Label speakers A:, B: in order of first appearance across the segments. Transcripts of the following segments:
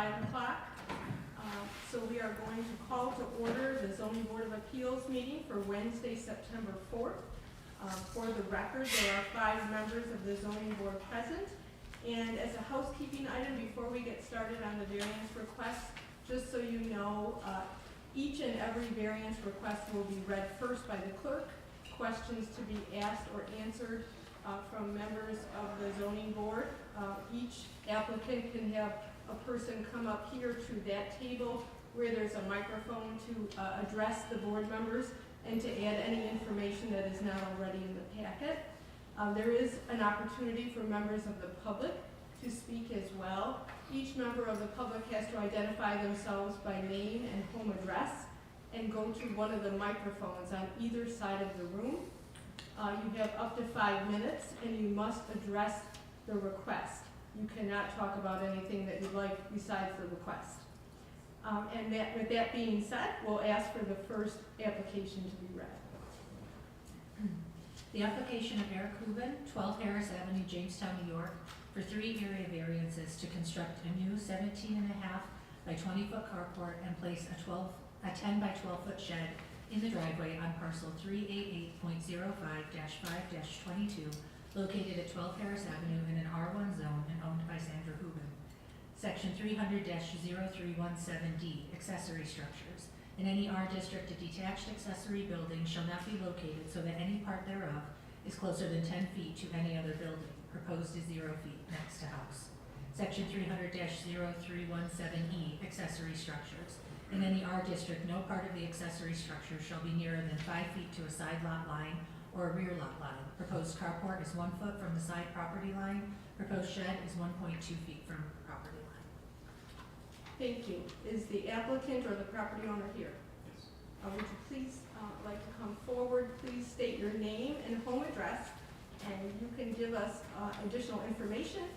A: 5 o'clock. So we are going to call to order the Zoning Board of Appeals meeting for Wednesday, September 4th. For the record, there are 5 members of the Zoning Board present. And as a housekeeping item, before we get started on the variance requests, just so you know, each and every variance request will be read first by the clerk. Questions to be asked or answered from members of the zoning board. Each applicant can have a person come up here to that table where there's a microphone to address the board members and to add any information that is not already in the packet. There is an opportunity for members of the public to speak as well. Each member of the public has to identify themselves by name and home address and go to one of the microphones on either side of the room. You have up to 5 minutes and you must address the request. You cannot talk about anything that you'd like besides the request. With that being said, we'll ask for the first application to be read.
B: The application of Eric Hubin, 12 Harris Avenue, Jamestown, New York, for 3 area variances to construct a new 17.5 by 20 foot carport and place a 10 by 12 foot shed in the driveway on parcel 388.05-5-22, located at 12 Harris Avenue in an R1 zone and owned by Sandra Hubin. Section 300-0317D, accessory structures. In any R district, a detached accessory building shall not be located so that any part thereof is closer than 10 feet to any other building. Proposed is 0 feet next to house. Section 300-0317E, accessory structures. In any R district, no part of the accessory structure shall be nearer than 5 feet to a side lot line or a rear lot line. Proposed carport is 1 foot from the side property line. Proposed shed is 1.2 feet from property line.
A: Thank you. Is the applicant or the property owner here?
C: Yes.
A: Would you please like to come forward? Please state your name and home address, and you can give us additional information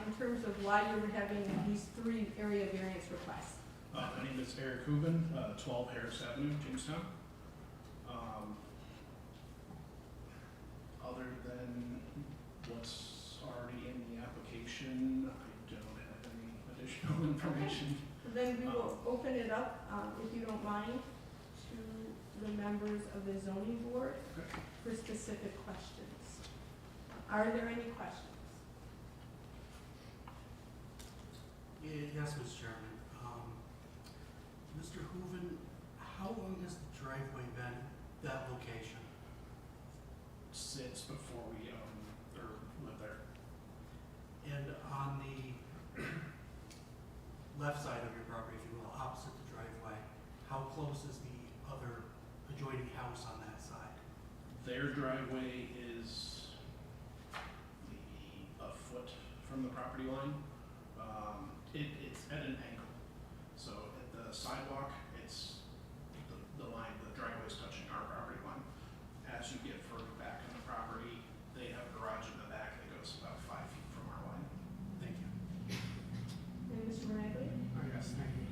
A: in terms of why you're having these 3 area variance requests.
C: My name is Eric Hubin, 12 Harris Avenue, Jamestown. Other than what's already in the application, I don't have any additional information.
A: Then we will open it up, if you don't mind, to the members of the zoning board for specific questions. Are there any questions?
D: Yes, Mr. Chairman. Mr. Hooven, how long has the driveway been that location?
C: Since before we lived there.
D: And on the left side of your property, if you will, opposite the driveway, how close is the other adjoining house on that side?
C: Their driveway is a foot from the property line. It's at an angle. So at the sidewalk, it's the line, the driveway is touching our property line. As you get further back in the property, they have a garage in the back that goes about 5 feet from our line.
D: Thank you.
A: And Mr. Bradley?
E: Yes, thank you.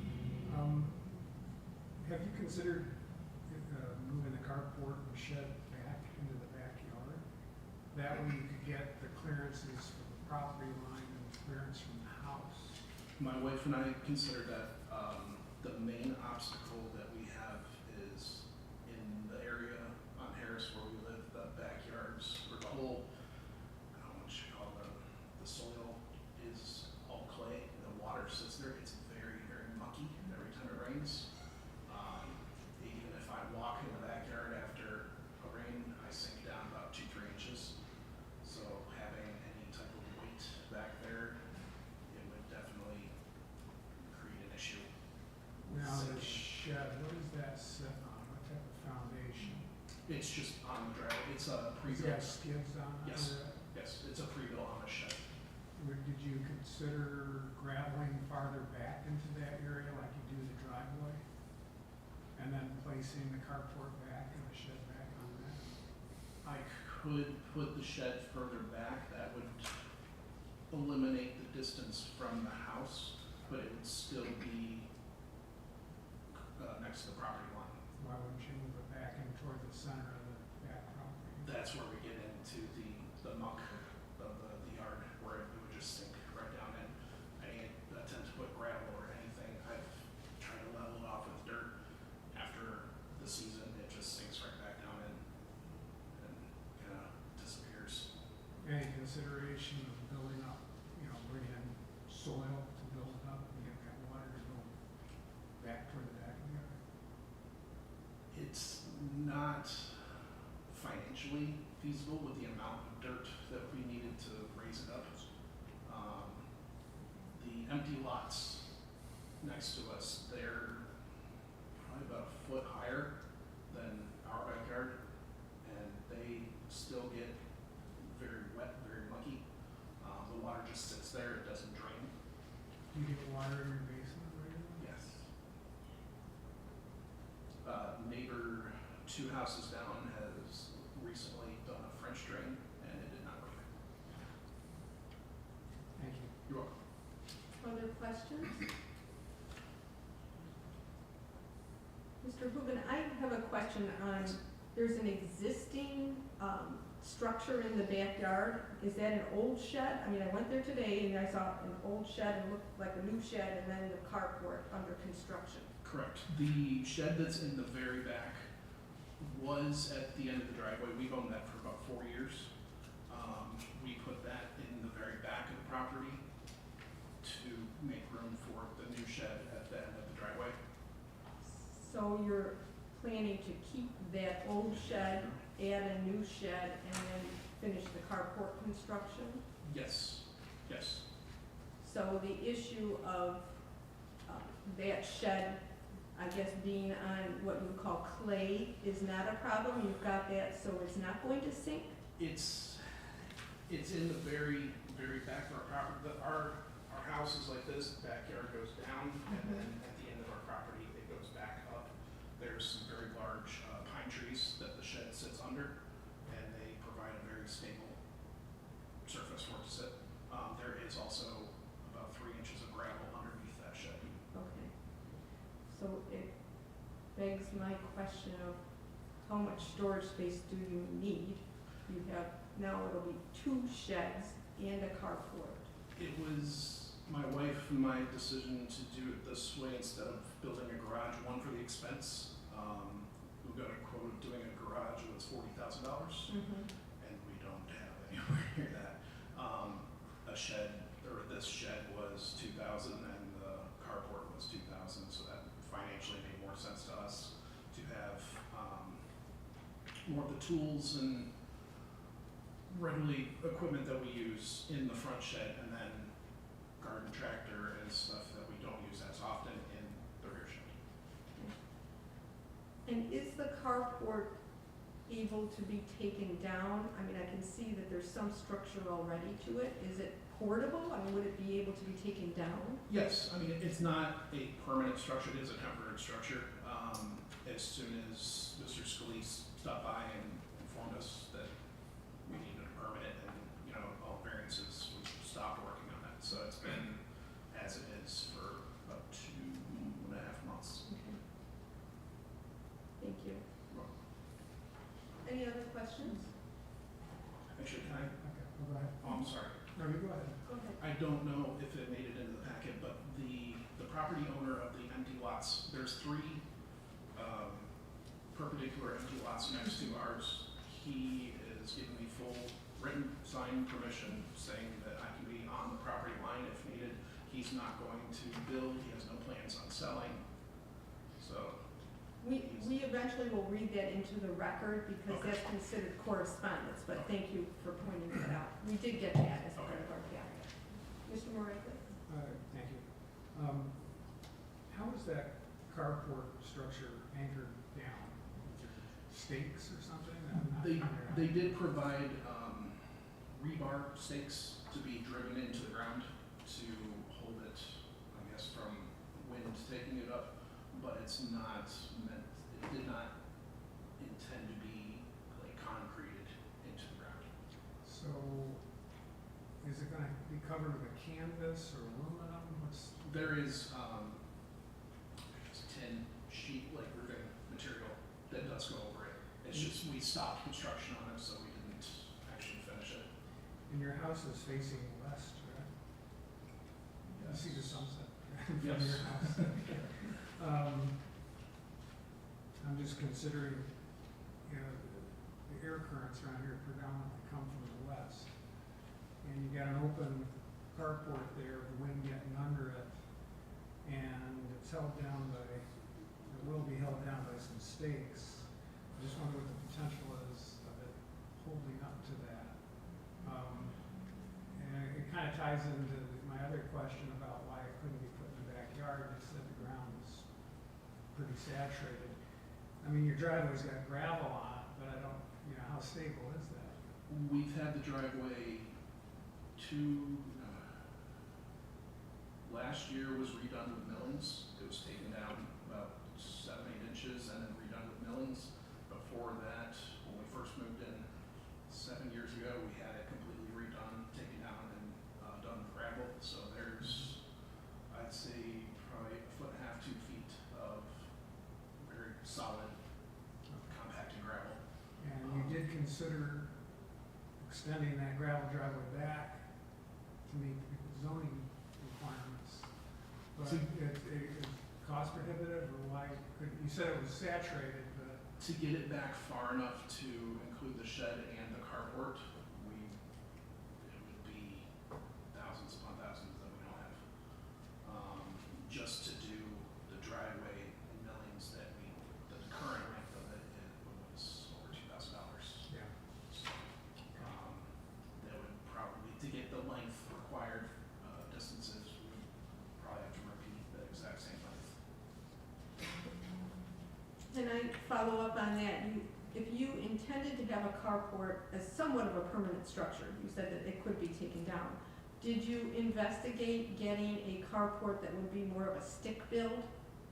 E: Have you considered moving the carport and shed back into the backyard? That way you could get the clearances from the property line and the clearance from the house.
C: My wife and I consider that the main obstacle that we have is in the area on Harris where we live, the backyards, or the whole, I don't know what you call the soil is all clay, and the water sits there. It's very, very mucky every time it rains. Even if I walk in the backyard after a rain, I sink down about 2-3 inches. So having any type of weight back there, it would definitely create an issue.
E: Now the shed, what is that set on? What type of foundation?
C: It's just on the driveway. It's a
E: Is
C: pre-built.
E: that skids on it?
C: Yes. Yes, it's a pre-built on a shed.
E: Did you consider graveling farther back into that area like you do the driveway? And then placing the carport back and the shed back on that?
C: I could put the shed further back. That would eliminate the distance from the house, but it would still be next to the property line.
E: Why wouldn't you move it back in toward the center of the back property?
C: That's where we get into the muck of the yard, where it would just sink right down in. I didn't attempt to put gravel or anything
E: consideration of building up, bringing in soil to build it up and get that water to go back toward the back of the yard?
C: It's not financially feasible with the amount of dirt that we needed to raise it up. The empty lots next to us, they're probably about a foot higher than our backyard, and they still get very wet, very mucky. The water just sits there, it doesn't drain.
E: Do you get water in your basement regularly?
C: Yes. Neighbor 2 houses down has recently done a French drain, and it did not work.
E: Thank you.
C: You're welcome.
A: Other questions? Mr. Hooven, I have a question on, there's an existing structure in the backyard. Is that an old shed? I mean, I went there today and I saw an old shed and looked like a new shed, and then the carport under construction.
C: Correct. The shed that's in the very back was at the end of the driveway. We've owned that for about 4 years. We put that in the very back of the property to make room for the new shed at the end of the driveway.
A: So you're planning to keep that old shed, add a new shed, and then finish the carport construction?
C: Yes, yes.
A: So the issue of that shed, I guess, being on what you would call clay is not a problem? You've got that, so it's not going to sink?
C: It's in the very, very back of our property. Our house is like this, backyard goes down, and then at the end of our property, it goes back up. There's some very large pine trees that the shed sits under, and they provide a very stable surface for it to sit. There is also about 3 inches of gravel underneath that shed.
A: Okay. So it begs my question of how much storage space do you need? You have, now it'll be 2 sheds and a carport.
C: It was my wife and my decision to do it this way instead of building a garage, one for the expense. We got a quote of doing a garage that was $40,000, and we don't have anywhere near that. A shed, or this shed was $2,000 and the carport was $2,000, so that financially made more sense to us to have more of the tools and readily equipment that we use in the front shed, and then garden tractor and stuff that we don't use as often in the rear shed.
A: And is the carport able to be taken down? I mean, I can see that there's some structure already to it. Is it portable? I mean, would it be able to be taken down?
C: Yes, I mean, it's not a permanent structure, it is a temporary structure. As soon as Mr. Scalise stopped by and informed us that we needed a permit and, all variances, we stopped working on that. So it's been as it is for about 2.5 months.
A: Okay. Thank you.
C: Well,
A: Any other questions?
C: actually, can I?
E: Okay, well, go ahead.
C: Oh, I'm sorry.
E: No, you go ahead.
A: Go ahead.
C: I don't know if it made it into the packet, but the property owner of the empty lots, there's 3 perpendicular empty lots next to ours. He is giving me full written signed permission saying that I can be on the property line if needed. He's not going to build, he has no plans on selling. So,
A: We eventually will read that into the record because
C: Okay.
A: that's considered correspondence, but thank you for pointing that out. We did get that as part of our packet. Mr. Moretti?
E: Thank you. How is that carport structure anchored down? Stakes or something? I'm not familiar.
C: they did provide rebar stakes to be driven into the ground to hold it, I guess, from wind taking it up, but it's not meant, it did not intend to be like concreted into the ground.
E: So, is it gonna be covered with a canvas or aluminum?
C: There is tin sheet like roofing material that does go over it. It's just we stopped construction on it, so we didn't actually finish it.
E: And your house is facing west, right? You see the sunset from your
C: Yes.
E: house. I'm just considering, the air currents around here predominantly come from the west. and you got an open carport there, the wind getting under it, and it's held down by, it will be held down by some stakes. I just wonder what the potential is of it holding up to that. And it kind of ties into my other question about why it couldn't be put in the backyard. You said the ground was pretty saturated. I mean, your driveway's got gravel on it, but I don't, how stable is that?
C: We've had the driveway last year was redone with millings. It was taken down about 7, 8 inches and then redone with millings. Before that, when we first moved in 7 years ago, we had it completely redone, taken down and done with gravel. So there's, I'd say, probably 1.5 to 2 feet of very solid compacted gravel.
E: And you did consider extending that gravel driveway back to meet the zoning requirements. But it cost prohibitive, or why couldn't, you said it was saturated, but.
C: To get it back far enough to include the shed and the carport, it would be thousands upon thousands that we don't have. Just to do the driveway and millings the current length of it was over $2,000.
E: Yeah.
C: So, that would probably, to get the length required distances, we would probably have to repeat the exact same length.
A: Can I follow up on that? If you intended to have a carport as somewhat of a permanent structure, you said that it could be taken down. Did you investigate getting a carport that would be more of a stick build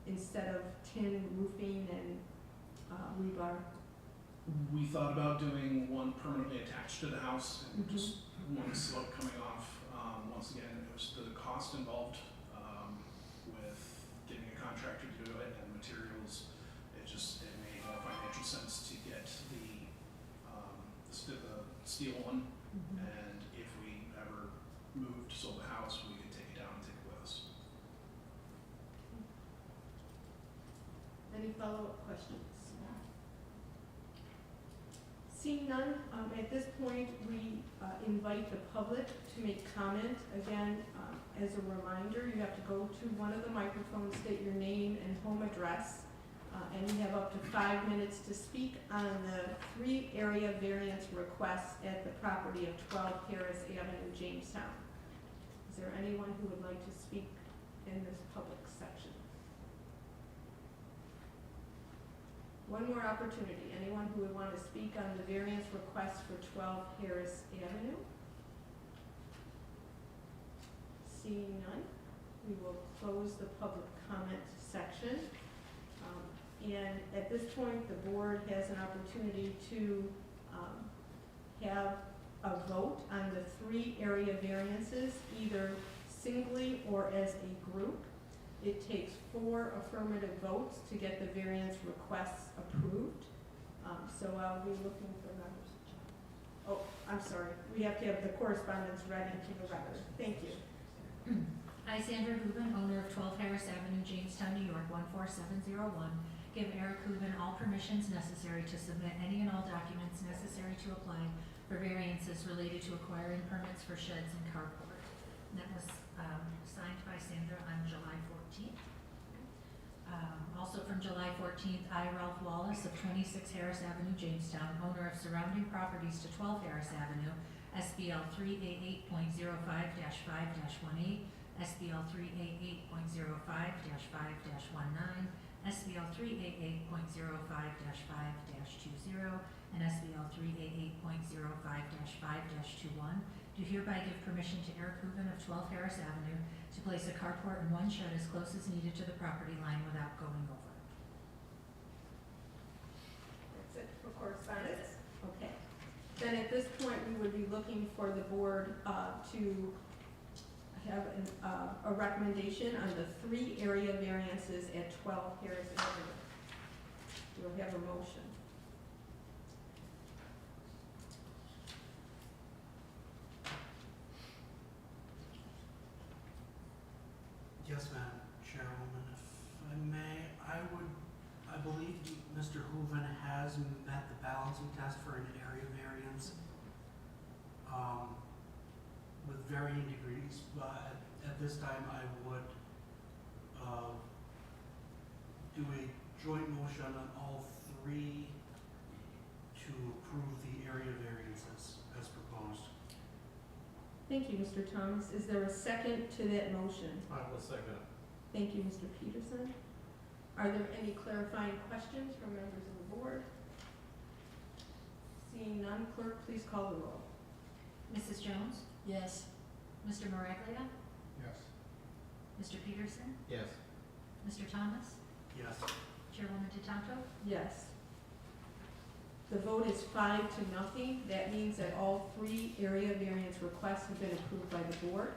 A: instead of tin roofing and rebar?
C: We thought about doing one permanently attached to the house and
A: Mhm.
C: just one slope coming off. Once again, it was the cost involved with getting a contractor to do it and materials. It made more financial sense to get the steel one.
A: Mhm.
C: And if we ever sold the house, we could take it down and take it with us.
A: Any follow-up questions? Seeing none, at this point, we invite the public to make comment. Again, as a reminder, you have to go to one of the microphones, state your name and home address, and you have up to 5 minutes to speak on the 3 area variance requests at the property of 12 Harris Avenue, Jamestown. Is there anyone who would like to speak in this public section? One more opportunity. Anyone who would want to speak on the variance request for 12 Harris Avenue? Seeing none, we will close the public comment section. And at this point, the board has an opportunity to have a vote on the 3 area variances, either singly or as a group. It takes 4 affirmative votes to get the variance requests approved. So I'll be looking for members. Oh, I'm sorry. We have to have the correspondence read into the record. Thank you.
B: I, Sandra Hooven, owner of 12 Harris Avenue, Jamestown, New York, 14701, give Eric Hooven all permissions necessary to submit any and all documents necessary to apply for variances related to acquiring permits for sheds and carport. And that was signed by Sandra on July 14th. Also from July 14th, I, Ralph Wallace of 26 Harris Avenue, Jamestown, owner of surrounding properties to 12 Harris Avenue, SBL 388.05-5-18, SBL 388.05-5-19, SBL 388.05-5-20, and SBL 388.05-5-21, do hereby give permission to Eric Hooven of 12 Harris Avenue to place a carport in one shed as close as needed to the property line without going over.
A: That's it for correspondence? Okay. Then at this point, we would be looking for the board to have a recommendation on the 3 area variances at 12 Harris Avenue. We'll have a motion.
D: Yes, Madam Chairwoman, if I may, I believe Mr. Hooven has met the balancing test for an area variance. varying degrees, but at this time I would, do a joint motion on all three to approve the area variances as proposed.
A: Thank you, Mr. Thomas. Is there a second to that motion?
F: I will second it.
A: Thank you, Mr. Peterson. Are there any clarifying questions from members of the board? Seeing none, clerk, please call the roll.
B: Mrs. Jones?
G: Yes.
B: Mr. Maraglia?
E: Yes.
B: Mr. Peterson?
F: Yes.
B: Mr. Thomas?
D: Yes.
B: Chairwoman Tatanto?
A: Yes. The vote is 5-0. That means that all three area variance requests have been approved by the board.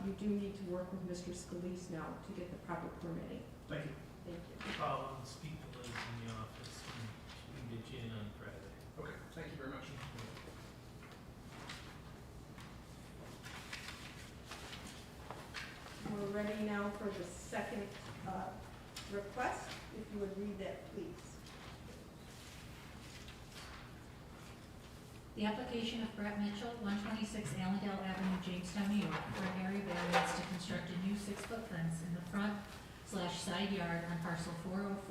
A: You do need to work with Mr. Scalise now to get the proper permitting.
C: Thank you.
A: Thank you.
F: I'll speak to Liz in the office and we can get you in on Friday.
C: Okay, thank you very much.
A: We're ready now for the second request. If you would read that, please.
B: The application of Brett Mitchell, 126 Allendale Avenue, Jamestown, New York, for an area variance to construct a new 6-foot fence in the front/side yard on parcel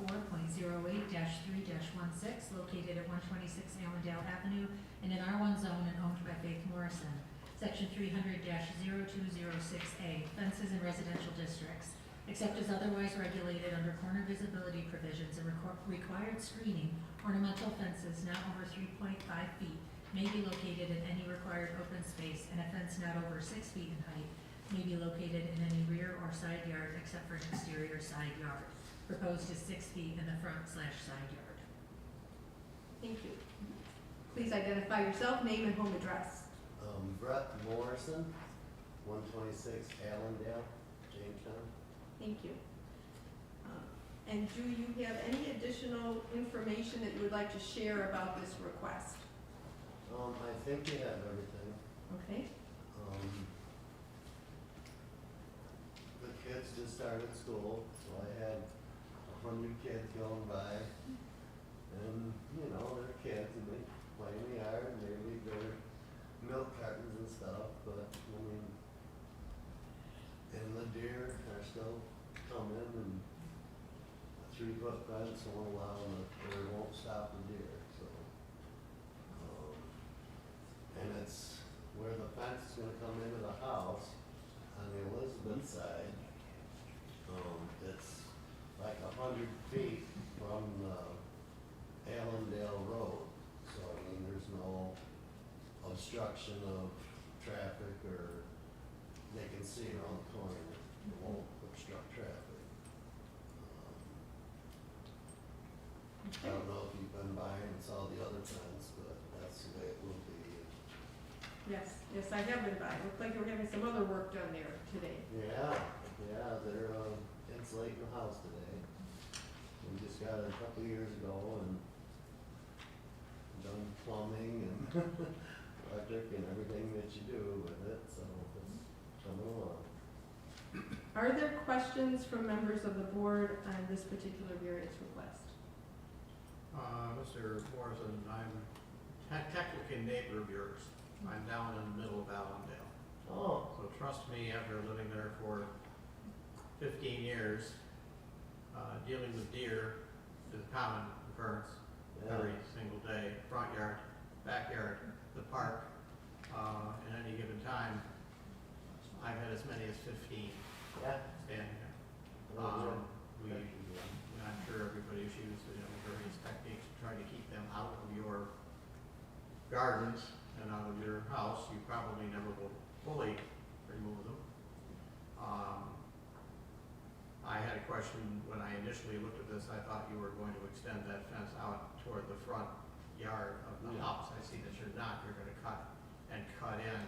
B: 404.08-3-16, located at 126 Allendale Avenue in an R1 zone and owned by Faith Morrison. Section 300-0206A, fences in residential districts. Except as otherwise regulated under corner visibility provisions and required screening, ornamental fences not over 3.5 feet may be located in any required open space, and a fence not over 6 feet in height may be located in any rear or side yard except for an exterior side yard. Proposed is 6 feet in the front/side yard.
A: Thank you. Please identify yourself, name and home address.
H: Brett Morrison, 126 Allendale, Jamestown.
A: Thank you. And do you have any additional information that you would like to share about this request?
H: I think we have everything.
A: Okay,
H: The kids just started school, so I had 100 kids going by. And, you know, they're kids and they play in the yard and they leave their milk cartons and stuff, but, I mean, and the deer are still coming and a 3-foot fence won't allow them, or it won't stop the deer, so. And it's where the fence is gonna come into the house on the Elizabeth side. It's like 100 feet from the Allendale Road. So, I mean, there's no obstruction of traffic, or they can see around the corner. It won't obstruct traffic. I don't know if you've been by and saw the other fence, but that's the way it will be.
A: yes, I have been by. Looked like you were having some other work done there today.
H: Yeah, they're insulating the house today. We just got it a couple years ago and done plumbing and electric and everything that you do with it, so it's coming along.
A: Are there questions from members of the board on this particular variance request?
F: Mr. Morrison, I'm technically a neighbor of yours. I'm down in the middle of Allendale.
H: Oh,
F: So trust me, after living there for 15 years, dealing with deer is a common occurrence
H: yeah,
F: every single day. Front yard, backyard, the park, at any given time, I've had as many as 15
H: yeah.
F: standing there.
H: Well,
F: I'm sure everybody's used, various techniques to try to keep them out of your gardens and out of your house. You probably never will fully remove them. I had a question when I initially looked at this. I thought you were going to extend that fence out toward the front yard of the house. I see that you're not. You're going to cut in,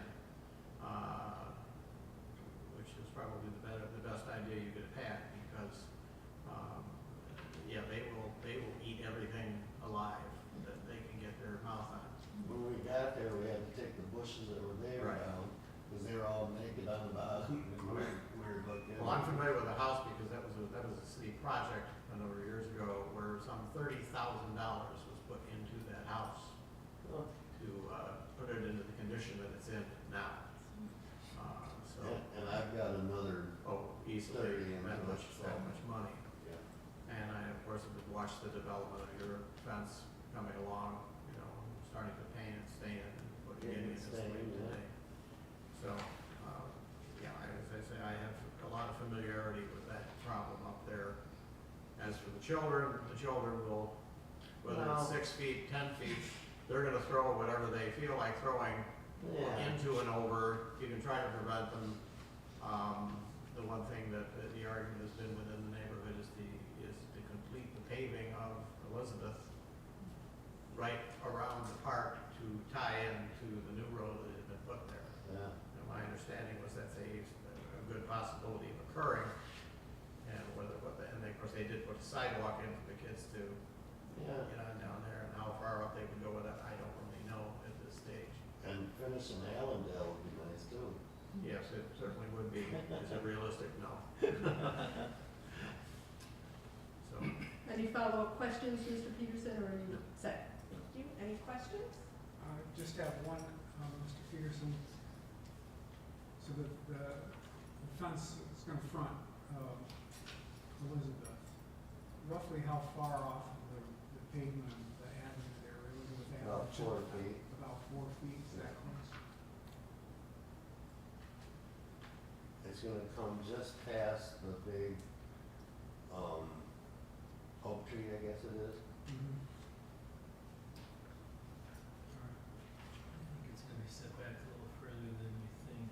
F: which is probably the best idea you could have had, because they will eat everything alive that they can get their mouth on.
H: when we got there, we had to take the bushes that were there
F: Right.
H: down, because they were all naked on the bottom, and we were looking.
F: Well, I'm familiar with the house because that was a city project a number of years ago where some $30,000 was put into that house
H: Oh,
F: to put it into the condition that it's in now. easily
H: 30 and
F: that
H: much,
F: much money.
H: Yeah.
F: And I, of course, have watched the development of your fence coming along, you know, starting to paint and stain it and putting it in
H: Paint and
F: this
H: stain,
F: way
H: yeah.
F: today. So, yeah, as I say, I have a lot of familiarity with that problem up there. As for the children will, whether it's
H: Well-
F: 6 feet, 10 feet, they're gonna throw whatever they feel like throwing
H: Yeah.
F: into and over. You can try to prevent them. The one thing that the argument has been within the neighborhood is to complete the paving of Elizabeth right around the park to tie in to the new road that has been put there.
H: Yeah.
F: And my understanding was that's a good possibility of occurring. And and of course, they did put a sidewalk in for the kids to
H: Yeah.
F: get on down there, and how far up they would go with that, I don't really know at this stage.
H: And finishing Allendale would be nice too.
F: Yes, it certainly would be. Is it realistic? No. So,
A: Any follow-up questions, Mr. Peterson, or are you set? Thank you. Any questions?
E: Just have one, Mr. Peterson. So the fence is gonna front, Elizabeth. Roughly how far off of the pavement, the avenue there, Elizabeth Avenue?
H: About 4 feet.
E: About 4 feet, is that close?
H: It's gonna come just past the big, oak tree, I guess it is.
E: Mm-hmm.
G: I think it's gonna be set back a little further than you think.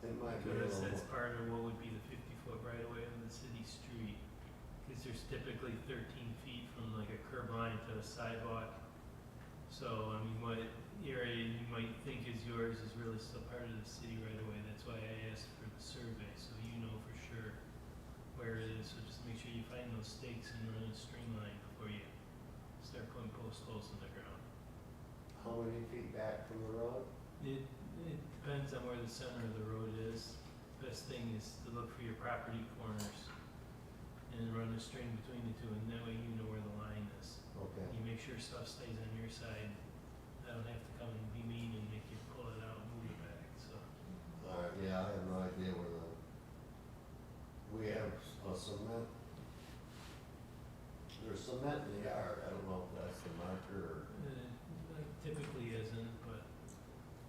H: It might be a
G: Because
H: little
G: that's
H: more.
G: part of what would be the 50-foot right of way on the city street. Because there's typically 13 feet from like a curb line to a sidewalk. So, I mean, what area you might think is yours is really still part of the city right of way. That's why I asked for the survey, so you know for sure where it is. So just make sure you find those stakes and run a string line before you start putting post holes in the ground.
H: How many feet back from the road?
G: It depends on where the center of the road is. Best thing is to look for your property corners and run a string between the two, and that way you know where the line is.
H: Okay.
G: You make sure stuff stays on your side. I don't have to come and be mean and make you pull it out and move it back, so.
H: Yeah, I have no idea where we have a cement. There's cement in the yard. I don't know if that's the marker or.
G: Typically isn't, but,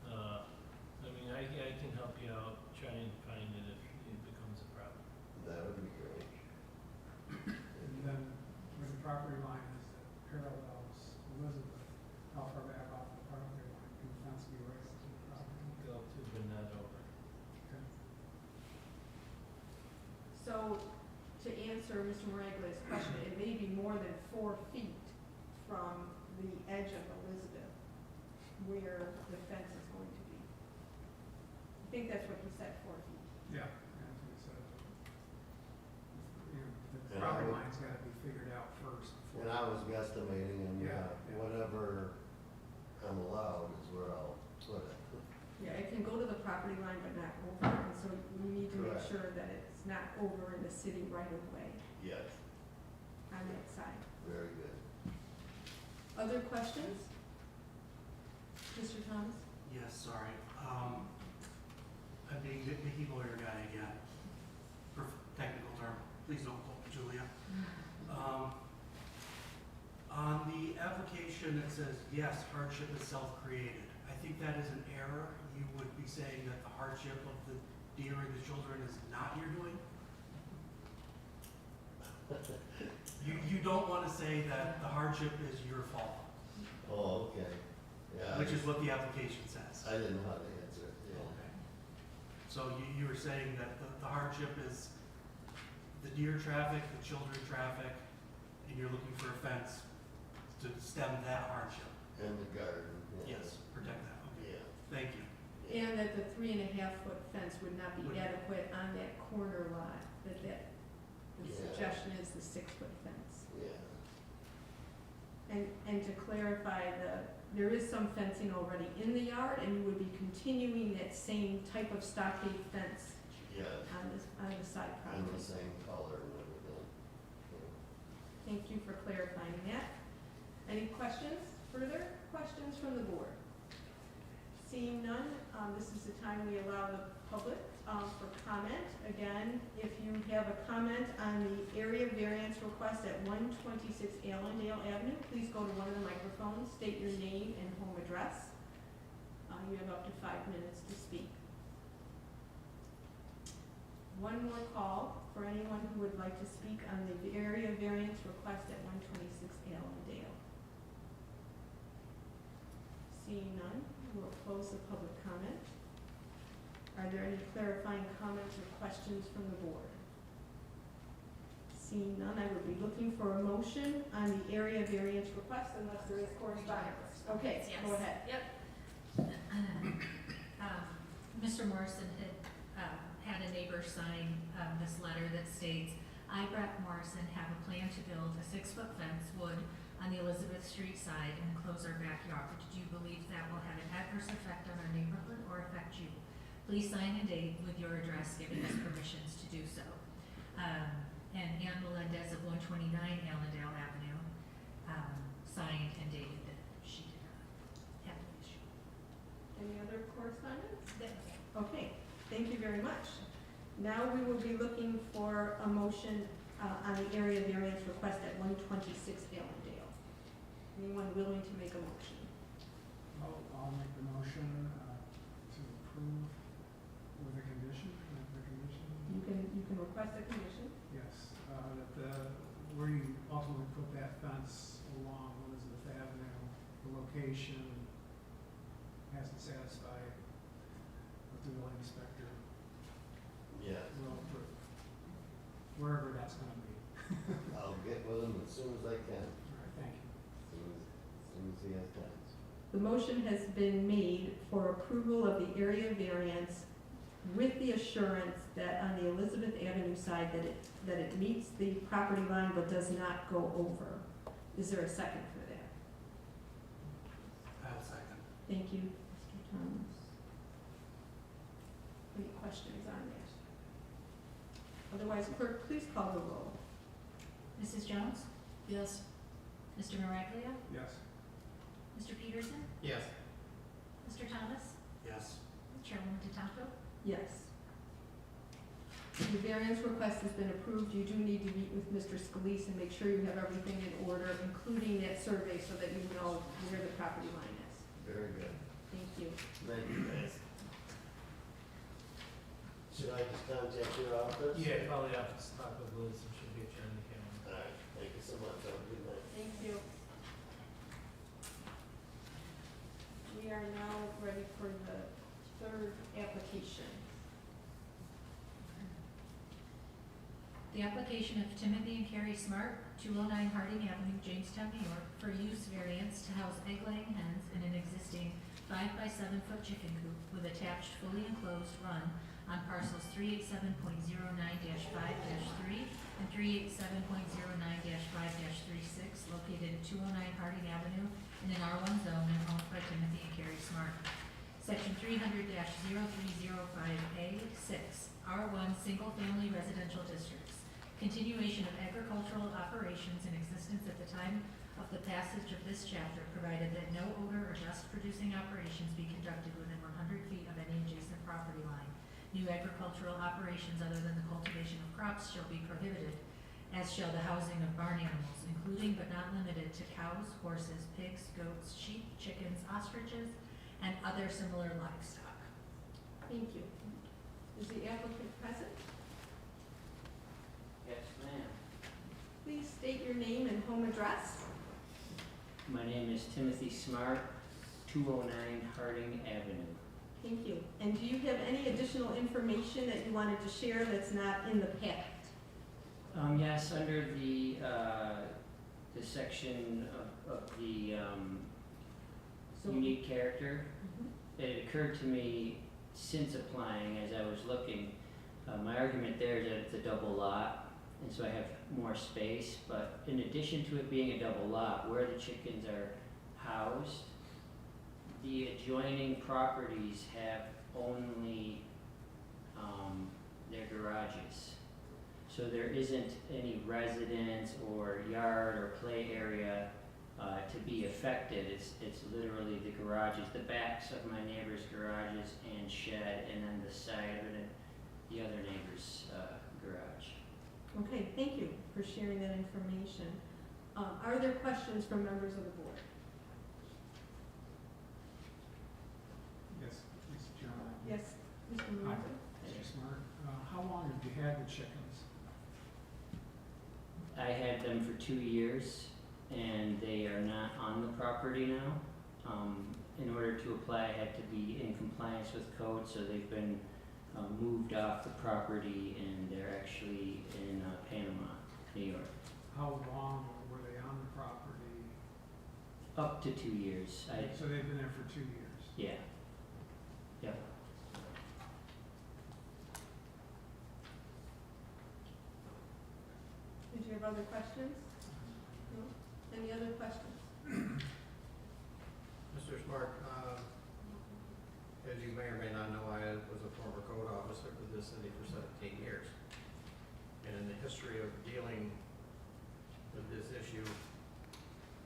G: I mean, I can help you out, try and find it if it becomes a problem.
H: That would be great.
E: And then where the property line is that parallels Elizabeth, how far back off the property line can the fence be right up to the property?
G: Go up to, but not over.
E: Okay.
A: So, to answer Mr. Moraglia question, it may be more than 4 feet from the edge of Elizabeth where the fence is going to be. I think that's what he said, 4 feet.
E: Yeah, that's what it says. You know, the
H: And I
E: property
H: would-
E: line's gotta be figured out first before.
H: And I was guesstimating and
E: Yeah.
H: whatever I'm allowed is where I'll put it.
A: Yeah, it can go to the property line but not over, and so we need to make
H: Correct.
A: sure that it's not over in the city right of way
H: Yes.
A: on that side.
H: Very good.
A: Other questions? Mr. Thomas?
D: Yes, sorry. I'm being nitpicky lawyer guy again. For technical term, please don't quote me, Julia. On the application, it says, yes, hardship is self-created. I think that is an error. You would be saying that the hardship of the deer and the children is not your doing? You don't want to say that the hardship is your fault,
H: Oh, okay. Yeah.
D: which is what the application says.
H: I didn't know how to answer it, yeah.
D: Okay. So you were saying that the hardship is the deer traffic, the children traffic, and you're looking for a fence to stem that hardship?
H: And the garden, yeah.
D: Yes, protect that, okay.
H: Yeah.
D: Thank you.
A: And that the 3.5-foot fence would not be
D: Would-
A: adequate on that corner lot, the
H: Yeah.
A: suggestion is the 6-foot fence.
H: Yeah.
A: And to clarify, there is some fencing already in the yard, and you would be continuing that same type of stockade fence
H: Yes.
A: on the side
H: And the
A: property.
H: same color and everything.
A: Thank you for clarifying that. Any questions, further questions from the board? Seeing none, This is the time we allow the public for comment. Again, if you have a comment on the area variance request at 126 Allendale Avenue, please go to one of the microphones, state your name and home address. You have up to 5 minutes to speak. One more call for anyone who would like to speak on the area variance request at 126 Allendale. Seeing none, we'll close the public comment. Are there any clarifying comments or questions from the board? Seeing none, I would be looking for a motion on the area variance request unless there is correspondence. Okay,
B: Yes.
A: go ahead.
B: Yep. Mr. Morrison had a neighbor sign this letter that states, I, Brett Morrison, have a plan to build a 6-foot fence, wood, on the Elizabeth Street side and enclose our backyard. Do you believe that will have an adverse effect on our neighborhood or affect you? Please sign and date with your address giving us permissions to do so. And Ann Melendez of 129 Allendale Avenue signed and dated that she did not have an issue.
A: Any other correspondence?
B: That was it.
A: Okay, thank you very much. Now we will be looking for a motion on the area variance request at 126 Allendale. Anyone willing to make a motion?
E: I'll make the motion to approve with a condition,
A: You can request a condition.
E: yes, that where you ultimately put that fence along Elizabeth Avenue, the location has to satisfy what the building inspector
H: Yeah,
E: will approve, wherever that's gonna be.
H: I'll get with him as soon as I can,
E: All right, thank you.
H: as soon as he has time.
A: The motion has been made for approval of the area variance with the assurance that on the Elizabeth Avenue side that it meets the property line but does not go over. Is there a second for that?
D: I'll second.
A: Thank you, Mr. Thomas. Any questions on that? Otherwise, clerk, please call the roll.
B: Mrs. Jones?
I: Yes.
B: Mr. Miraglia?
E: Yes.
B: Mr. Peterson?
F: Yes.
B: Mr. Thomas?
D: Yes.
B: Chairwoman DeTalco?
A: Yes. The variance request has been approved. You do need to meet with Mr. Scalise and make sure you have everything in order, including that survey, so that you know where the property line is.
H: Very good.
A: Thank you.
H: Thank you, guys. Should I just contact your office?
G: Yeah, probably have to talk with Liz and she'll get you on the calendar.
H: All right, thank you so much, have a good night.
A: Thank you. We are now ready for the third application.
B: The application of Timothy and Carrie Smart, 209 Harding Avenue, Jamestown, New York, for use variance to house egg-laying hens in an existing 5 by 7 foot chicken coop with attached fully enclosed run on parcels 387.09-5-3 and 387.09-5-36 located at 209 Harding Avenue in an R1 zone and owned by Timothy and Carrie Smart. Section 300-0305A6, R1 Single Family Residential Districts. Continuation of agricultural operations in existence at the time of the passage of this chapter, provided that no odor or dust producing operations be conducted within 100 feet of any adjacent property line. New agricultural operations other than the cultivation of crops shall be prohibited, as shall the housing of barn animals, including but not limited to cows, horses, pigs, goats, sheep, chickens, ostriches, and other similar livestock.
A: Thank you. Is the applicant present?
J: Yes, ma'am.
A: Please state your name and home address.
J: My name is Timothy Smart, 209 Harding Avenue.
A: Thank you. And do you have any additional information that you wanted to share that's not in the packet?
J: Yes, under the section of the
A: So-
J: unique character,
A: Mhm.
J: it occurred to me since applying, as I was looking, my argument there is that it's a double lot, and so I have more space, but in addition to it being a double lot, where the chickens are housed, the adjoining properties have only their garages. So there isn't any residence or yard or play area to be affected. It's literally the garages, the backs of my neighbor's garages and shed, and then the side of it, the other neighbor's garage.
A: Okay, thank you for sharing that information. Are there questions from members of the board?
E: Yes, Mr. Chairman.
A: Yes, Mr.
E: Hi,
A: Murphy?
E: Mr. Smart. How long have you had the chickens?
J: I had them for 2 years, and they are not on the property now. In order to apply, I had to be in compliance with code, so they've been moved off the property, and they're actually in Panama, New York.
E: How long were they on the property?
J: Up to 2 years.
E: So they've been there for 2 years?
J: Yeah. Yep.
A: Did you have other questions? No? Any other questions?
F: Mr. Smart, as you may or may not know, I was a former code officer for this city for 17 years. And in the history of dealing with this issue,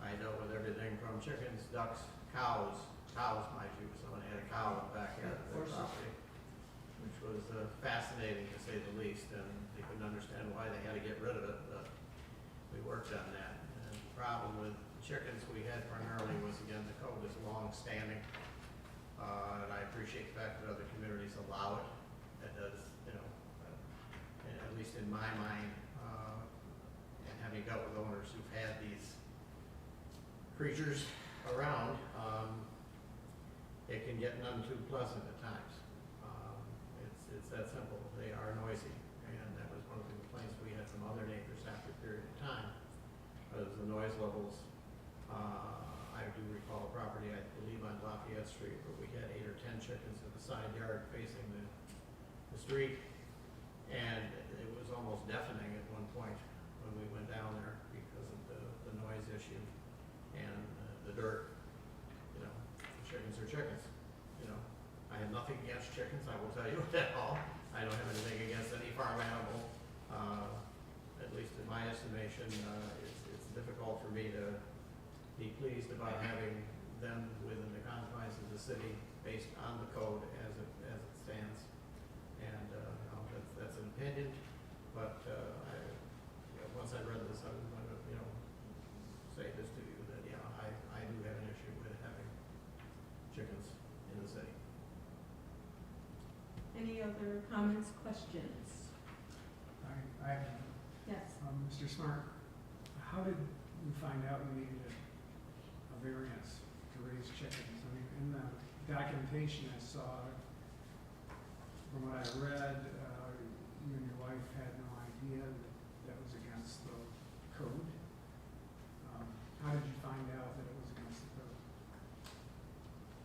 F: I dealt with everything from chickens, ducks, cows, mind you, someone had a cow in the backyard of their property, which was fascinating to say the least, and they couldn't understand why they had to get rid of it, but we worked on that. And the problem with chickens we had primarily was, again, the code is long-standing, and I appreciate the fact that other communities allow it. That does, at least in my mind, and having dealt with owners who've had these creatures around, it can get none too pleasant at times. It's that simple. They are noisy, and that was one of the complaints we had from other neighbors after a period of time. Was the noise levels. I do recall a property, I believe on Lafayette Street, where we had 8 or 10 chickens in the side yard facing the street, and it was almost deafening at one point when we went down there because of the noise issue and the dirt. Chickens are chickens. I have nothing against chickens, I will tell you at all. I don't have anything against any farm animal. At least in my estimation, it's difficult for me to be pleased about having them within the confines of the city based on the code as it stands. And that's an opinion, but once I read this, I was going to say this to you that I do have an issue with having chickens in the city.
A: Any other comments, questions?
E: I have,
A: Yes.
E: Mr. Smart, how did you find out you needed a variance to raise chickens? I mean, in the documentation I saw, from what I read, you and your wife had no idea that was against the code. How did you find out that it was against the code?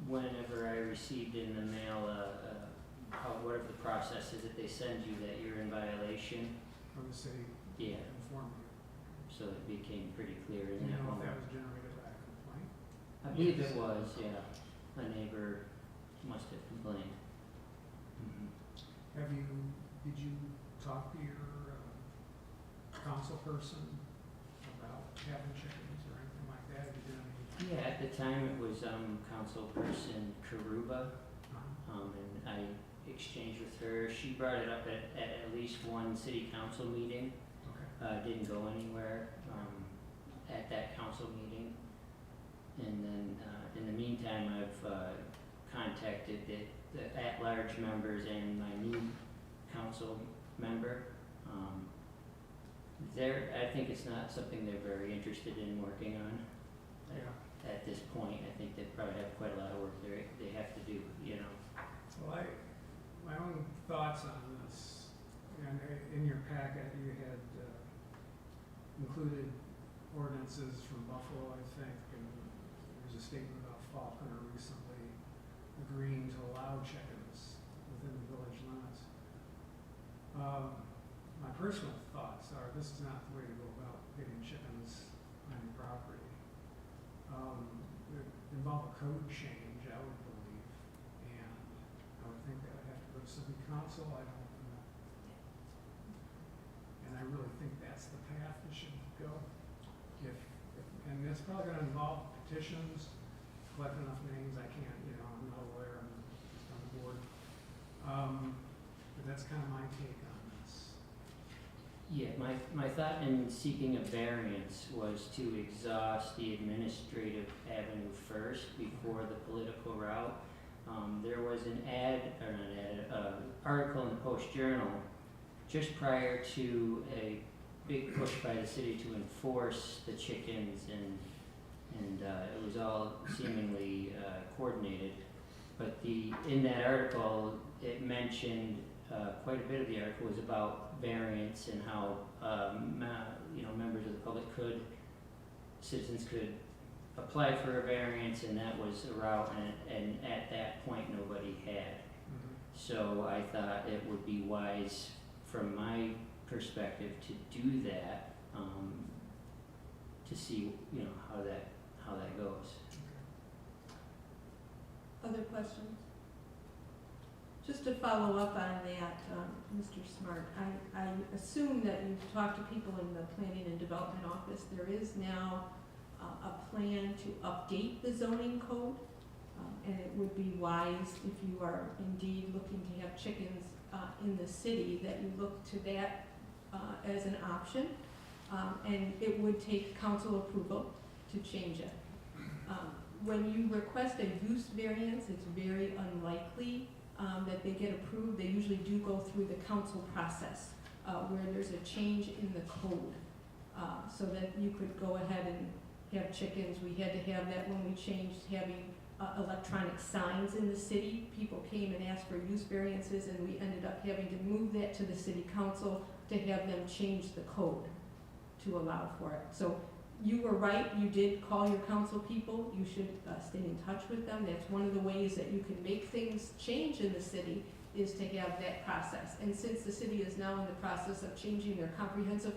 J: Whenever I received in the mail, whatever the process is that they send you that you're in violation,
E: From the city
J: yeah,
E: informed you?
J: so it became pretty clear
E: Do
J: in
E: you
J: that
E: know if that
J: moment.
E: was generated by a complaint?
J: I believe it was, yeah. A neighbor must have complained. Mhm.
E: Did you talk to your council person about having chickens or anything like that? Have you done any?
J: Yeah, at the time it was Councilperson Karuba, and I exchanged with her. She brought it up at least one city council meeting.
E: Okay.
J: Didn't go anywhere at that council meeting. And then in the meantime, I've contacted the at-large members and my new council member. I think it's not something they're very interested in working on.
E: Yeah.
J: At this point, I think they probably have quite a lot of work they have to do,
E: Well, my own thoughts on this, and in your packet, you had included ordinances from Buffalo, I think, and there's a statement about Faulkner recently agreeing to allow chickens within the village limits. My personal thoughts are this is not the way to go about getting chickens on your property. It would involve a code change, I would believe, and I would think that would have to go to city council. I don't know. And I really think that's the path we should go. If and it's probably gonna involve petitions, collect enough names, I can't, I'm not aware, I'm just on the board. But that's kind of my take on this.
J: Yeah, my thought in seeking a variance was to exhaust the administrative avenue first before the political route. There was an article in the Post-Journal just prior to a big push by the city to enforce the chickens, and it was all seemingly coordinated. But in that article, it mentioned quite a bit of the article was about variance and how members of the public citizens could apply for a variance, and that was a route, and at that point nobody had. So I thought it would be wise from my perspective to do that, to see how that goes.
A: Other questions? Just to follow up on that, Mr. Smart, I assume that you've talked to people in the Planning and Development Office. There is now a plan to update the zoning code, and it would be wise if you are indeed looking to have chickens in the city that you look to that as an option, and it would take council approval to change it. When you request a use variance, it's very unlikely that they get approved. They usually do go through the council process where there's a change in the code so that you could go ahead and have chickens. We had to have that when we changed having electronic signs in the city. People came and asked for use variances, and we ended up having to move that to the city council to have them change the code to allow for it. So you were right, you did call your council people. You should stay in touch with them. That's one of the ways that you can make things change in the city, is to have that process. And since the city is now in the process of changing their comprehensive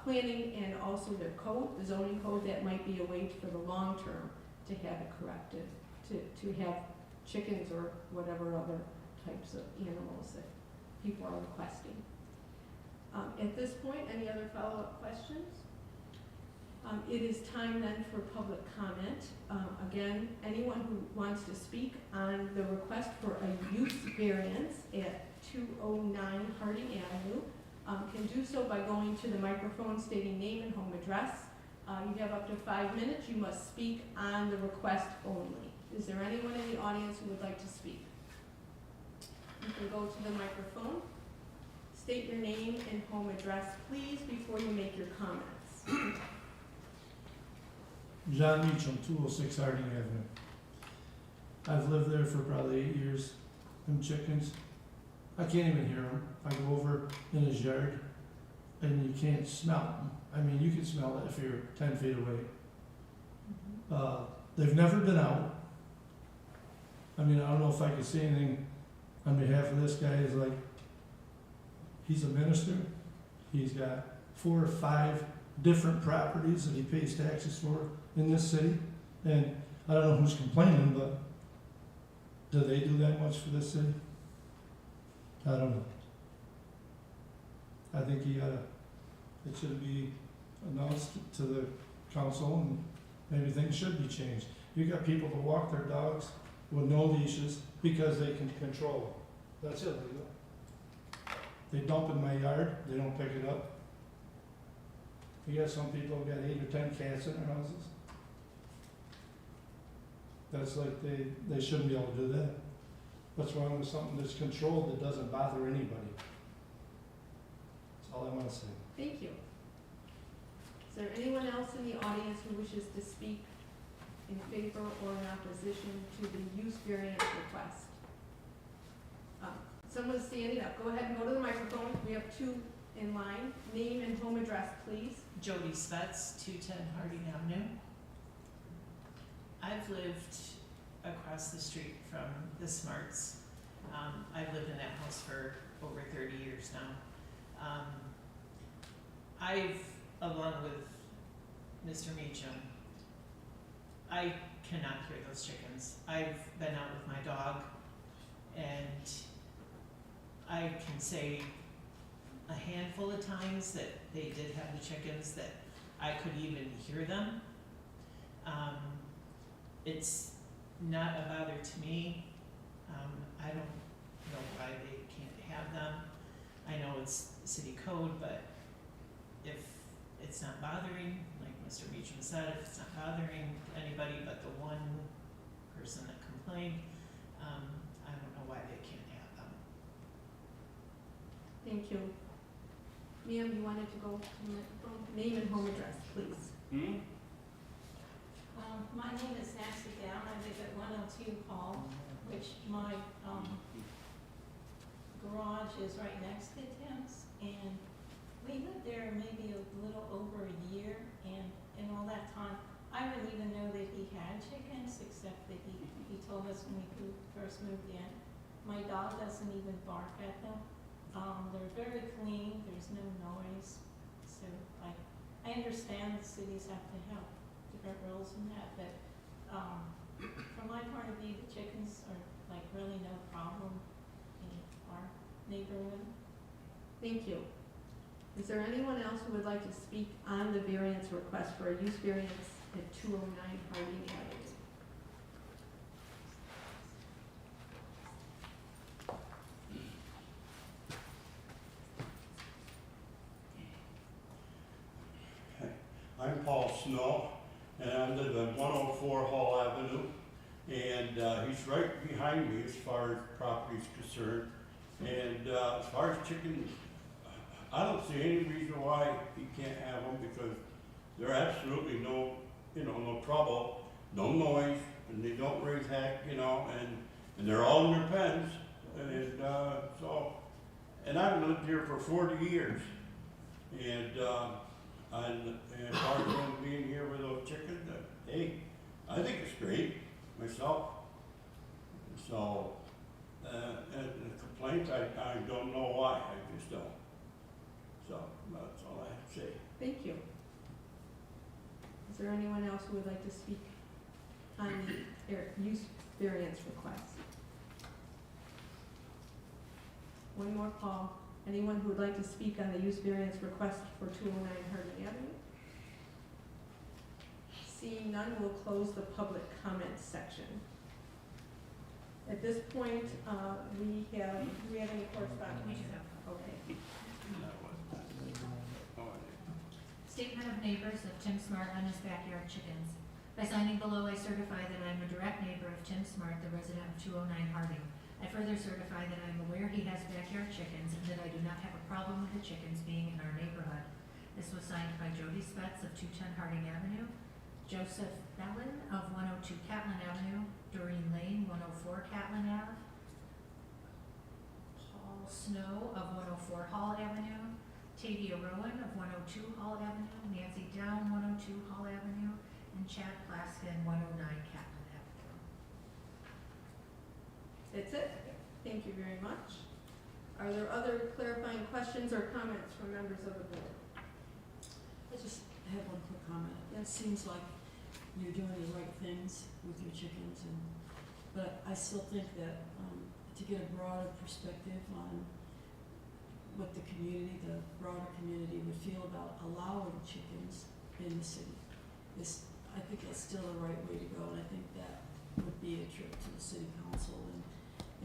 A: planning and also their code, the zoning code, that might be a way for the long term to have it corrected, to have chickens or whatever other types of animals that people are requesting. At this point, any other follow-up questions? It is time then for public comment. Again, anyone who wants to speak on the request for a use variance at 209 Harding Avenue can do so by going to the microphone, stating name and home address. You have up to 5 minutes. You must speak on the request only. Is there anyone in the audience who would like to speak? You can go to the microphone. State your name and home address, please, before you make your comments.
I: John Meacham, 206 Harding Avenue. I've lived there for probably 8 years. Them chickens, I can't even hear them. I go over in his yard, and you can't smell them. I mean, you can smell it if you're 10 feet away. They've never been out. I mean, I don't know if I could say anything on behalf of this guy. Is like, he's a minister. He's got 4 or 5 different properties that he pays taxes for in this city, and I don't know who's complaining, but do they do that much for this city? I don't know. I think it should be announced to the council, and maybe things should be changed. You got people that walk their dogs with no leashes because they can control it. That's illegal. They dump in my yard, they don't pick it up. You got some people who got 8 or 10 cats in their houses. That's like they shouldn't be able to do that. What's wrong with something that's controlled that doesn't bother anybody? That's all I want to say.
A: Thank you. Is there anyone else in the audience who wishes to speak in favor or in opposition to the use variance request? Someone's standing up. Go ahead and go to the microphone. We have 2 in line. Name and home address, please.
K: Jody Spetz, 210 Harding Avenue. I've lived across the street from the Smarts. I've lived in that house for over 30 years now. I've, along with Mr. Meacham, I cannot hear those chickens. I've been out with my dog, and I can say a handful of times that they did have the chickens that I could even hear them, It's not a bother to me. I don't know why they can't have them. I know it's city code, but if it's not bothering, like Mr. Meacham said, if it's not bothering anybody but the one person that complained, I don't know why they can't have them.
A: Thank you. Ma'am, you wanted to go to the microphone? Name and home address, please.
L: My name is Nancy Down. I live at 102 Hall, which my garage is right next to Tim's, and we lived there maybe a little over a year, and in all that time, I didn't even know that he had chickens, except that he told us when we first moved in. My dog doesn't even bark at them. They're very clean, there's no noise, so I understand the cities have to help, different rules and that, but, from my point of view, the chickens are like really no problem in our neighborhood.
A: Thank you. Is there anyone else who would like to speak on the variance request for a use variance at 209 Harding Avenue?
M: I'm Paul Snow, and I live at 104 Hall Avenue, and he's right behind me as far as property is concerned. And as far as chickens, I don't see any reason why he can't have them, because they're absolutely no trouble, no noise, and they don't raise heck, and they're all in their pens, and and I've lived here for 40 years, and as far as them being here with those chickens, hey, I think it's great myself. So, and the complaints, I don't know why, I just don't. So, that's all I have to say.
A: Thank you. Is there anyone else who would like to speak on the use variance request? One more call. Anyone who would like to speak on the use variance request for 209 Harding Avenue? Seeing none, we'll close the public comment section. At this point, do we have any correspondence?
B: We do have.
A: Okay.
B: Statement of neighbors of Tim Smart on his backyard chickens. By signing below, I certify that I am a direct neighbor of Tim Smart, the resident of 209 Harding. I further certify that I am aware he has backyard chickens and that I do not have a problem with the chickens being in our neighborhood. This was signed by Jody Spetz of 210 Harding Avenue, Joseph Bellin of 102 Catlin Avenue, Doreen Lane, 104 Catlin Ave, Paul Snow of 104 Hall Avenue, Tavia Rowan of 102 Hall Avenue, Nancy Down, 102 Hall Avenue, and Chad Plaskin, 109 Catlin Avenue.
A: That's it. Thank you very much. Are there other clarifying questions or comments from members of the board?
N: I just have one quick comment. It seems like you're doing the right things with your chickens, but I still think that to get a broader perspective on what the broader community would feel about allowing chickens in the city, I think that's still the right way to go, and I think that would be a trip to the city council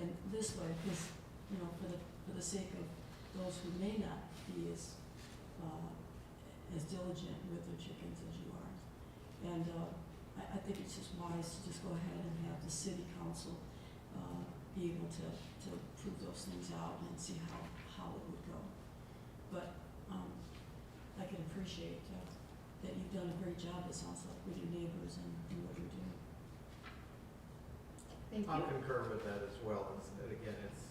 N: and this way, because for the sake of those who may not be as diligent with their chickens as you are. And I think it's just wise to just go ahead and have the city council be able to prove those things out and see how it would go. But I can appreciate that you've done a great job, it sounds like, with your neighbors and what you're doing.
A: Thank
F: I'll
A: you.
F: concur with that as well. Again, it's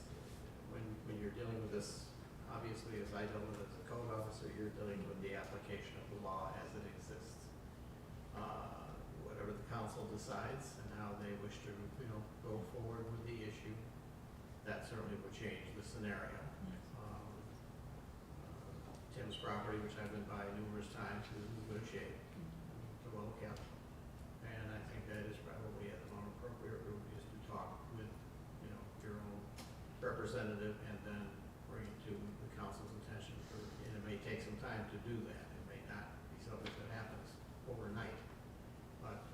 F: when you're dealing with this, obviously, as I deal with it as a code officer, you're dealing with the application of the law as it exists. Whatever the council decides and how they wish to, go forward with the issue, that certainly would change the scenario. Tim's property, which I've been by numerous times, is in good shape, well kept, and I think that is probably at the more appropriate route is to talk with, your own representative and then bring it to the council's attention and it may take some time to do that. It may not be something that happens overnight, but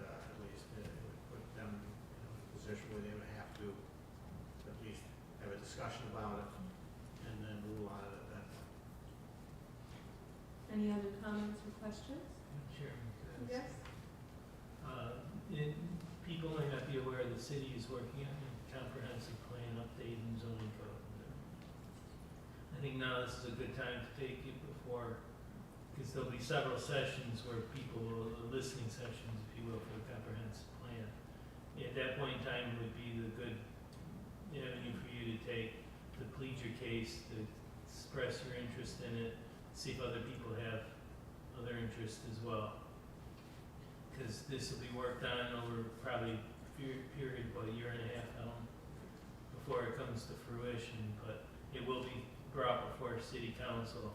F: officially, they would have to at least have a discussion about it and then rule on it at that point.
A: Any other comments or questions?
G: Chairman, could I ask?
A: Yes?
G: People might not be aware the city is working on a comprehensive plan update and zoning code. I think now this is a good time to take it before, because there'll be several sessions where people will, listening sessions, if you will, for the comprehensive plan. At that point in time would be the good avenue for you to take, to plead your case, to express your interest in it, see if other people have other interests as well. Because this will be worked on over probably period, about a year and a half now, before it comes to fruition, but it will be brought before city council,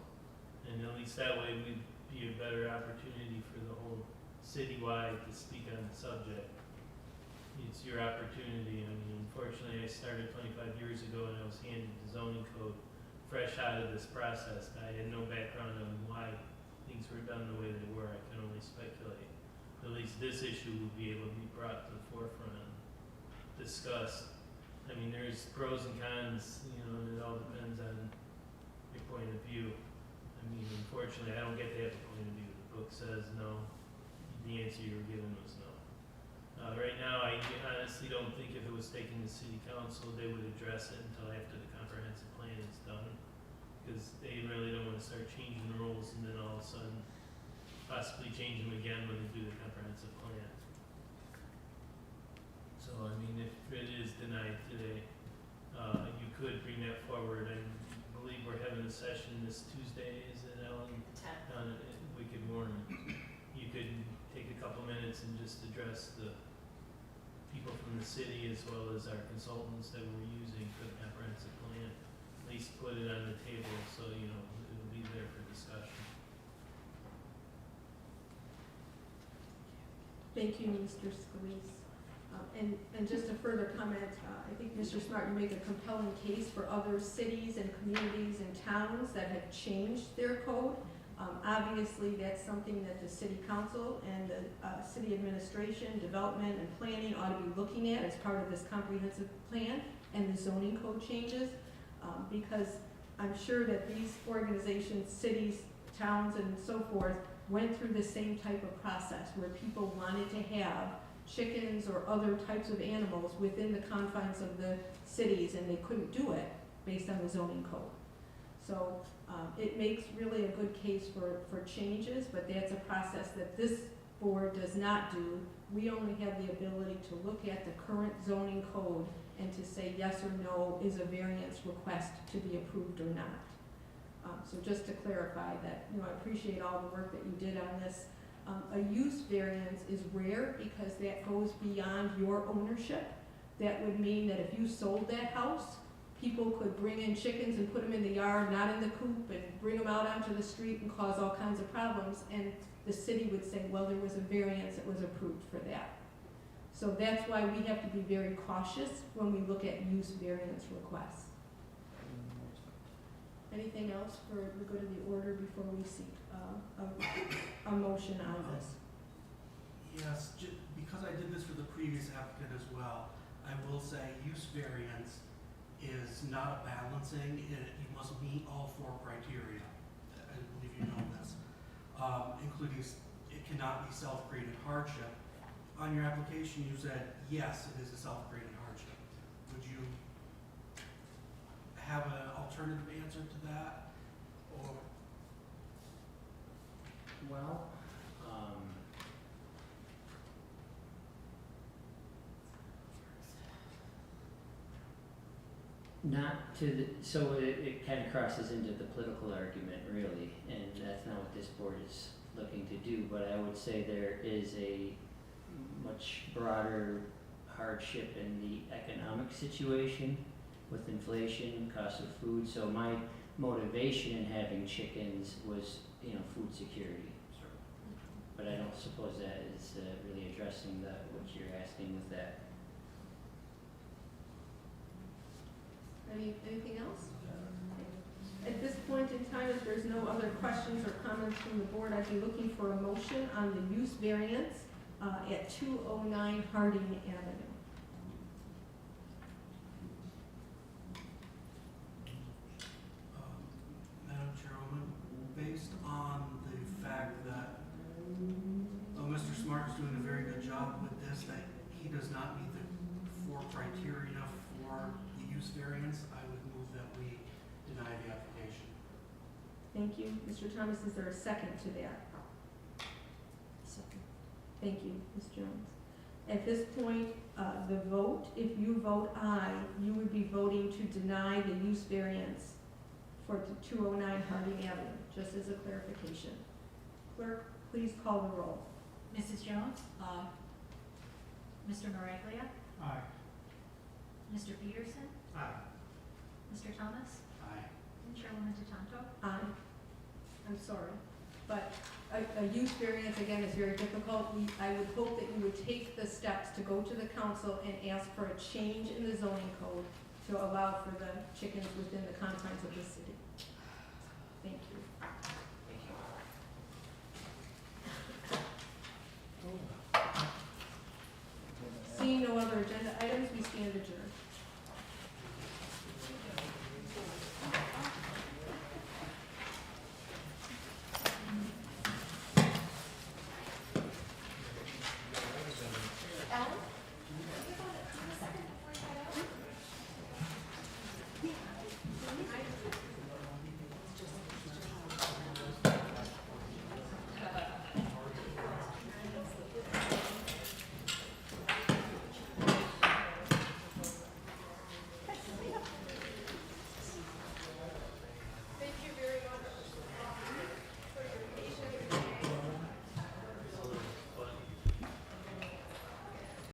G: and at least that way we'd be a better opportunity for the whole citywide to speak on the subject. It's your opportunity. I mean, unfortunately, I started 25 years ago and I was handed the zoning code fresh out of this process. I had no background on why things were done the way they were. I can only speculate. At least this issue will be able to be brought to the forefront and discussed. I mean, there's pros and cons, you know, and it all depends on your point of view. I mean, unfortunately, I don't get to have a point of view. The book says no. The answer you were given was no. Right now, I honestly don't think if it was taken to city council, they would address it until after the comprehensive plan is done. Because they really don't want to start changing the rules and then all of a sudden possibly change them again when they do the comprehensive plan. So, I mean, if it is denied today, you could bring that forward. I believe we're having a session this Tuesday, is it, Ellen? Down at Wicked Warren. You could take a couple minutes and just address the people from the city as well as our consultants that we're using for the comprehensive plan. At least put it on the table so, you know, it'll be there for discussion.
A: Thank you, Mr. Scalise. And just a further comment, I think, Mr. Smart, you make a compelling case for other cities and communities and towns that have changed their code. Obviously, that's something that the city council and the city administration, development, and planning ought to be looking at as part of this comprehensive plan and the zoning code changes, because I'm sure that these organizations, cities, towns, and so forth, went through the same type of process where people wanted to have chickens or other types of animals within the confines of the cities, and they couldn't do it based on the zoning code. So it makes really a good case for changes, but that's a process that this board does not do. We only have the ability to look at the current zoning code and to say yes or no, is a variance request to be approved or not. So just to clarify that, you know, I appreciate all the work that you did on this. A use variance is rare because that goes beyond your ownership. That would mean that if you sold that house, people could bring in chickens and put them in the yard, not in the coop, and bring them out onto the street and cause all kinds of problems. And the city would say, well, there was a variance that was approved for that. So that's why we have to be very cautious when we look at use variance requests. Anything else for the good of the order before we seek a motion on this?
D: Yes, because I did this for the previous applicant as well, I will say use variance is not a balancing, you must meet all 4 criteria. I believe you know this. Including it cannot be self-created hardship. On your application you said, yes, it is a self-created hardship. Would you have an alternative answer to that? Or
J: Well, not to the, so it kind of crosses into the political argument really, and that's not what this board is looking to do, but I would say there is a much broader hardship in the economic situation with inflation, cost of food, so my motivation in having chickens was, you know, food security. But I don't suppose that is really addressing what you're asking with that.
A: Anything else? At this point in time, if there's no other questions or comments from the board, I'd be looking for a motion on the use variance at 209 Harding Avenue. Thank you. Mr. Thomas, is there a second to that?
N: Second.
A: Thank you, Ms. Jones. At this point, the vote, if you vote aye, you would be voting to deny the use variance for the 209 Harding Avenue, just as a clarification. Clerk, please call the roll.
B: Mrs. Jones?
N: Aye.
B: Mr. Maraglia?
E: Aye.
B: Mr. Peterson?
F: Aye.
B: Mr. Thomas?
D: Aye.
B: And Chairwoman DeTanto?
A: Aye. I'm sorry, but a use variance, again, is very difficult. I would hope that you would take the steps to go to the council and ask for a change in the zoning code to allow for the chickens within the confines of the city. Thank you.